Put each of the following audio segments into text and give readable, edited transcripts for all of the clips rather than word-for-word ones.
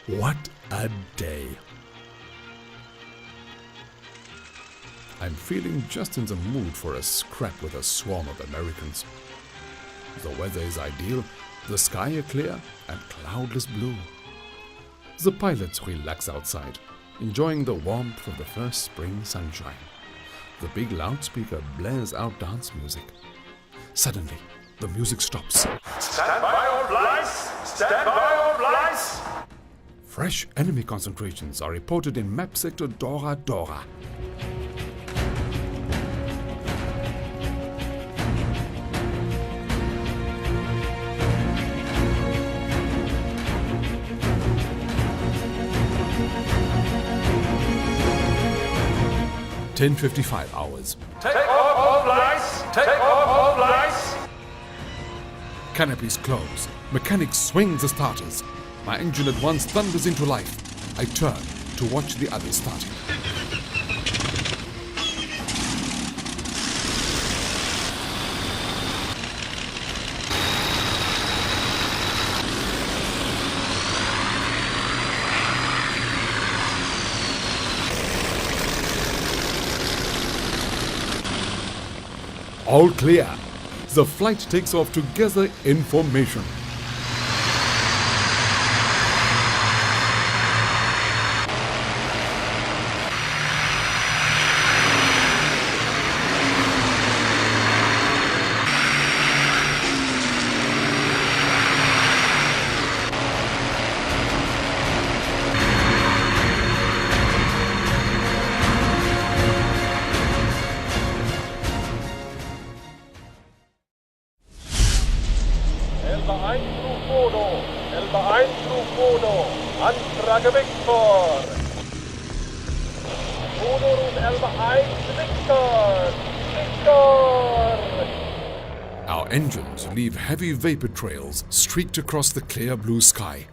What a day! I'm feeling just in the mood for a scrap with a swarm of Americans. The weather is ideal, the sky is clear and cloudless blue. The pilots relax outside, enjoying the warmth of the first spring sunshine. The big loudspeaker blares out dance music. Suddenly, the music stops. Stand by all lights! Stand by all lights! Fresh enemy concentrations are reported in map sector Dora Dora. (10:55 hours). Take off all lights! Take off all lights! Canopies close. Mechanics swing the starters. My engine at once thunders into life. I turn to watch the others starting. All clear. The flight takes off to gather information. Elba 1 through Fono! Elba 1 through Fono! Anfrage Victor! Fono ruft Elba 1 Victor! Victor! Our engines leave heavy vapor trails streaked across the clear blue sky.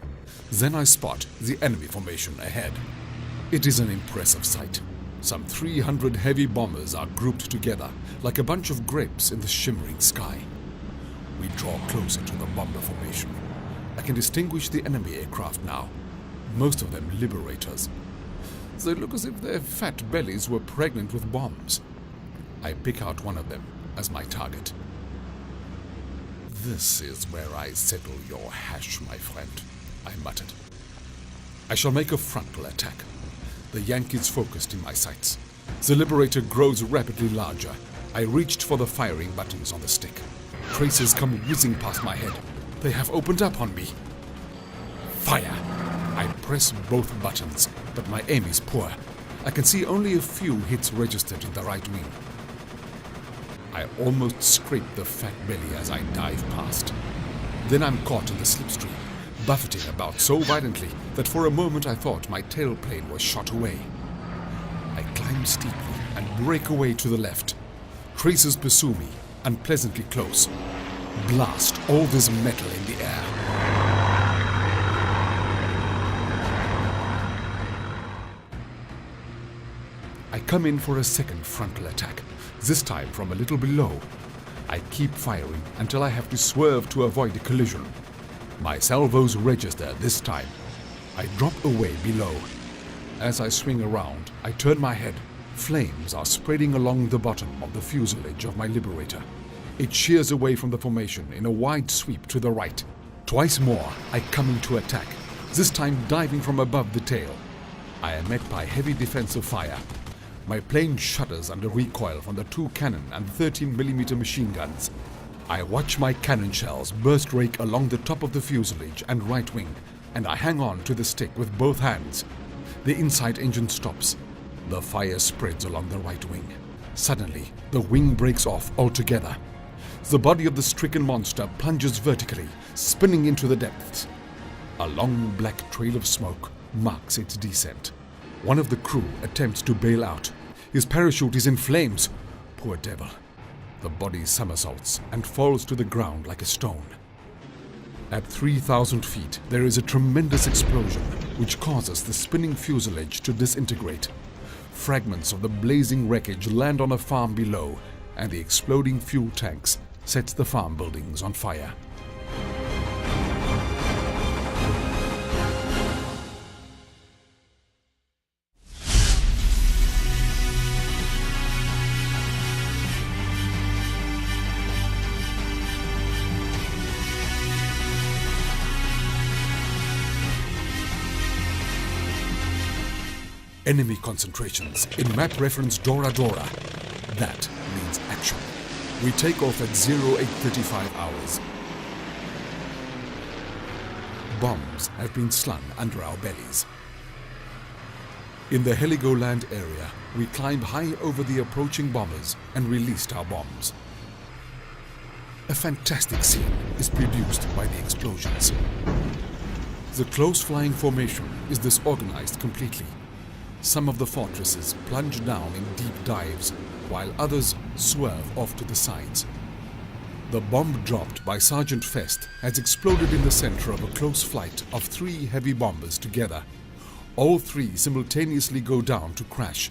Then I spot the enemy formation ahead. It is an impressive sight. Some 300 heavy bombers are grouped together like a bunch of grapes in the shimmering sky. We draw closer to the bomber formation. I can distinguish the enemy aircraft now, most of them liberators. They look as if their fat bellies were pregnant with bombs. I pick out one of them as my target. "This is where I settle your hash, my friend," I muttered. I shall make a frontal attack. The Yankees focused in my sights. The Liberator grows rapidly larger. I reached for the firing buttons on the stick. Tracers come whizzing past my head. They have opened up on me. Fire! I press both buttons, but my aim is poor. I can see only a few hits registered in the right wing. I almost scrape the fat belly as I dive past. Then I'm caught in the slipstream, buffeting about so violently that for a moment I thought my tailplane was shot away. I climb steeply and break away to the left. Tracers pursue me, unpleasantly close. Blast all this metal in the air. I come in for a second frontal attack, this time from a little below. I keep firing until I have to swerve to avoid a collision. My salvos register this time. I drop away below. As I swing around, I turn my head. Flames are spreading along the bottom of the fuselage of my Liberator. It shears away from the formation in a wide sweep to the right. Twice more, I come into attack, this time diving from above the tail. I am met by heavy defensive fire. My plane shudders under recoil from the 2 cannon and 13mm machine guns. I watch my cannon shells burst rake along the top of the fuselage and right wing, and I hang on to the stick with both hands. The inside engine stops. The fire spreads along the right wing. Suddenly, the wing breaks off altogether. The body of the stricken monster plunges vertically, spinning into the depths. A long black trail of smoke marks its descent. One of the crew attempts to bail out. His parachute is in flames. Poor devil. The body somersaults and falls to the ground like a stone. At 3,000 feet, there is a tremendous explosion which causes the spinning fuselage to disintegrate. Fragments of the blazing wreckage land on a farm below, and the exploding fuel tanks sets the farm buildings on fire. Enemy concentrations in map reference Dora Dora. That means action. We take off at 0835 hours. Bombs have been slung under our bellies. In the Heligoland area, we climbed high over the approaching bombers and released our bombs. A fantastic scene is produced by the explosions. The close flying formation is disorganized completely. Some of the fortresses plunge down in deep dives, while others swerve off to the sides. The bomb dropped by Sergeant Fest has exploded in the center of a close flight of 3 heavy bombers together. All 3 simultaneously go down to crash.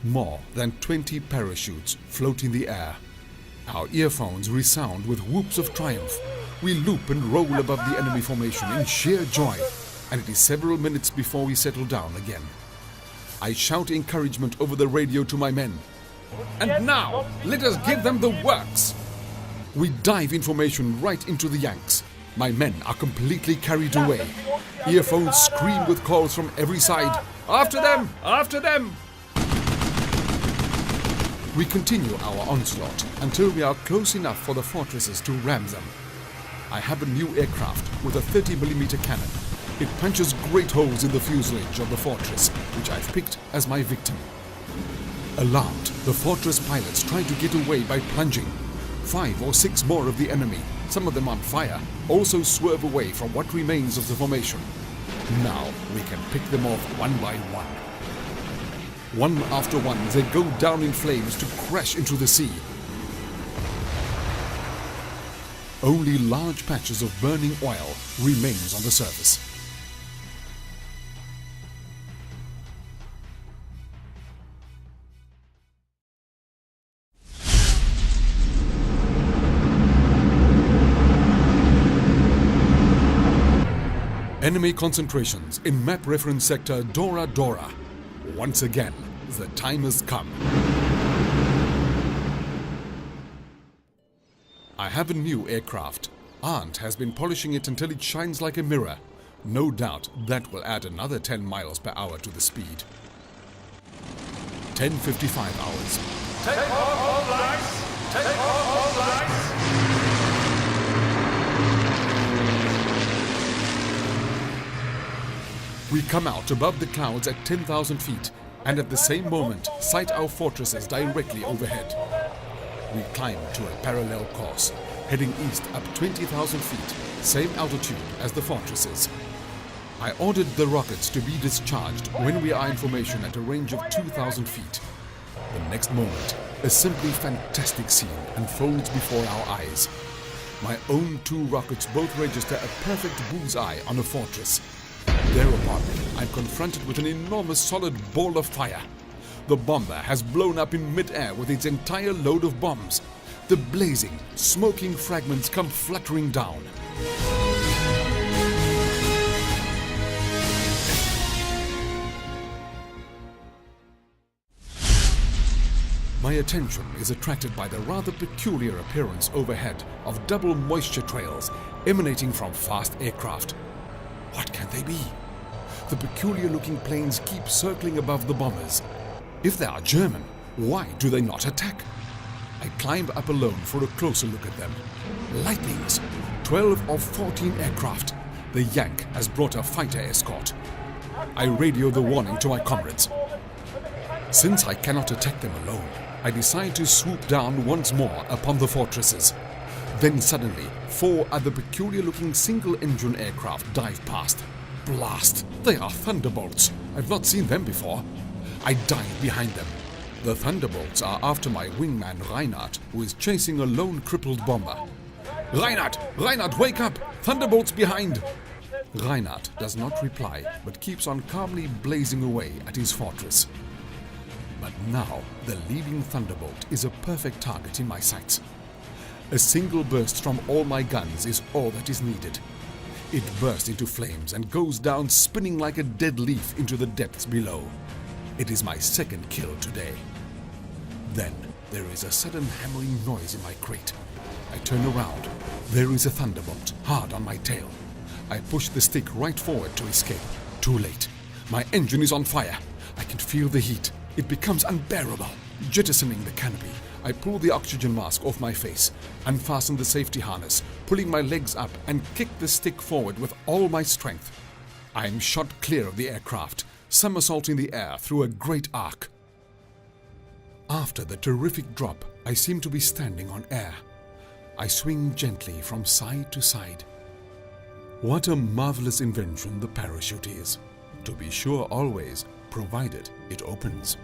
More than 20 parachutes float in the air. Our earphones resound with whoops of triumph. We loop and roll above the enemy formation in sheer joy, and it is several minutes before we settle down again. I shout encouragement over the radio to my men. And now, let us give them the works! We dive in formation right into the Yanks. My men are completely carried away. Earphones scream with calls from every side. After them! After them! We continue our onslaught until we are close enough for the fortresses to ram them. I have a new aircraft with a 30mm cannon. It punches great holes in the fuselage of the fortress, which I've picked as my victim. Alarmed, the fortress pilots try to get away by plunging. 5 or 6 more of the enemy, some of them on fire, also swerve away from what remains of the formation. Now we can pick them off one by one. One after one, they go down in flames to crash into the sea. Only large patches of burning oil remains on the surface. Enemy concentrations in map reference sector Dora Dora. Once again, the time has come. I have a new aircraft. Aunt has been polishing it until it shines like a mirror. No doubt that will add another 10 miles per hour to the speed. 10:55 hours. Take off all flags! Take off all flags! We come out above the clouds at 10,000 feet and at the same moment sight our fortresses directly overhead. We climb to a parallel course, heading east up 20,000 feet, same altitude as the fortresses. I ordered the rockets to be discharged when we are in formation at a range of 2,000 feet. The next moment, a simply fantastic scene unfolds before our eyes. My own 2 rockets both register a perfect bullseye on a fortress. Thereupon, I'm confronted with an enormous solid ball of fire. The bomber has blown up in mid-air with its entire load of bombs. The blazing, smoking fragments come fluttering down. My attention is attracted by the rather peculiar appearance overhead of double moisture trails emanating from fast aircraft. What can they be? The peculiar-looking planes keep circling above the bombers. If they are German, why do they not attack? I climb up alone for a closer look at them. Lightnings, 12 or 14 aircraft. The Yank has brought a fighter escort. I radio the warning to my comrades. Since I cannot attack them alone, I decide to swoop down once more upon the fortresses. Then suddenly, 4 other peculiar-looking single-engine aircraft dive past. Blast! They are Thunderbolts. I've not seen them before. I dive behind them. The Thunderbolts are after my wingman Reinhard, who is chasing a lone crippled bomber. Reinhard! Reinhard, wake up! Thunderbolts behind! Reinhard does not reply, but keeps on calmly blazing away at his fortress. But now, the leading Thunderbolt is a perfect target in my sights. A single burst from all my guns is all that is needed. It bursts into flames and goes down spinning like a dead leaf into the depths below. It is my second kill today. Then there is a sudden hammering noise in my crate. I turn around. There is a Thunderbolt hard on my tail. I push the stick right forward to escape. Too late. My engine is on fire. I can feel feel the heat. It becomes unbearable. Jettisoning the canopy, I pull the oxygen mask off my face, unfasten the safety harness, pulling my legs up and kick the stick forward with all my strength. I am shot clear of the aircraft, somersaulting the air through a great arc. After the terrific drop, I seem to be standing on air. I swing gently from side to side. What a marvelous invention the parachute is. To be sure always, provided it opens.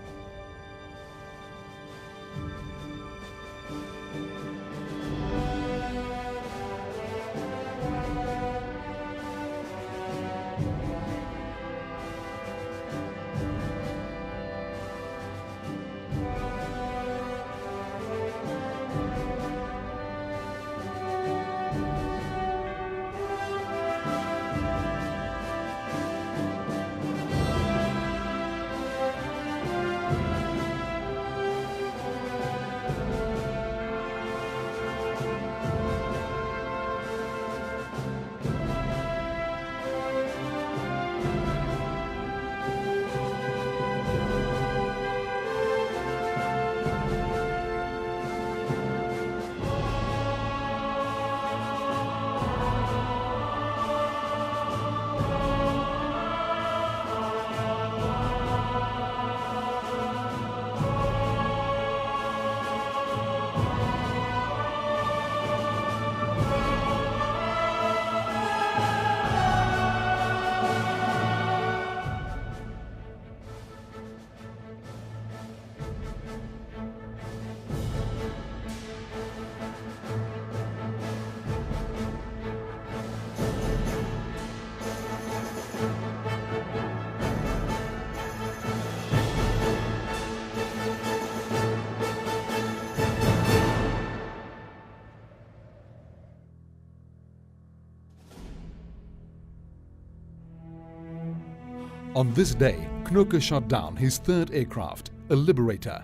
On this day, Knoke shot down his third aircraft, a Liberator.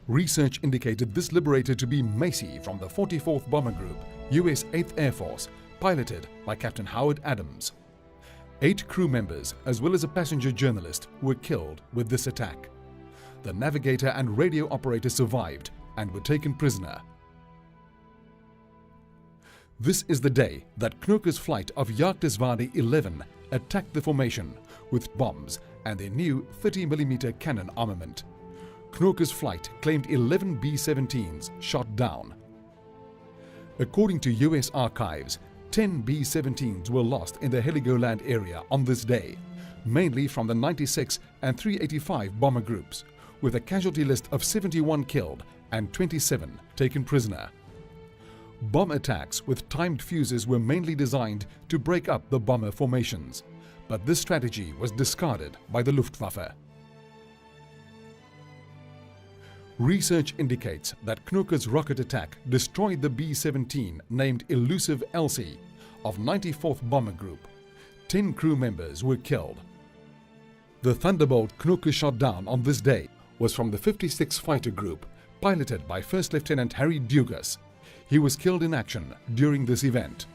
Research indicated this Liberator to be Macy from the 44th Bomber Group, US 8th Air Force, piloted by Captain Howard Adams. 8 crew members, as well as a passenger journalist, were killed with this attack. The navigator and radio operator survived and were taken prisoner. This is the day that Knoke's flight of Jagdeswade 11 attacked the formation with bombs and their new 30mm cannon armament. Knoke's flight claimed 11 B-17s shot down. According to US archives, 10 B-17s were lost in the Heligoland area on this day, mainly from the 96 and 385 bomber groups, with a casualty list of 71 killed and 27 taken prisoner. Bomb attacks with timed fuses were mainly designed to break up the bomber formations, but this strategy was discarded by the Luftwaffe. Research indicates that Knoke's rocket attack destroyed the B-17 named Elusive Elsie of 94th Bomber Group. 10 crew members were killed. The Thunderbolt Knoke shot down on this day was from the 56th Fighter Group, piloted by First Lieutenant Harry Dugas. He was killed in action during this event.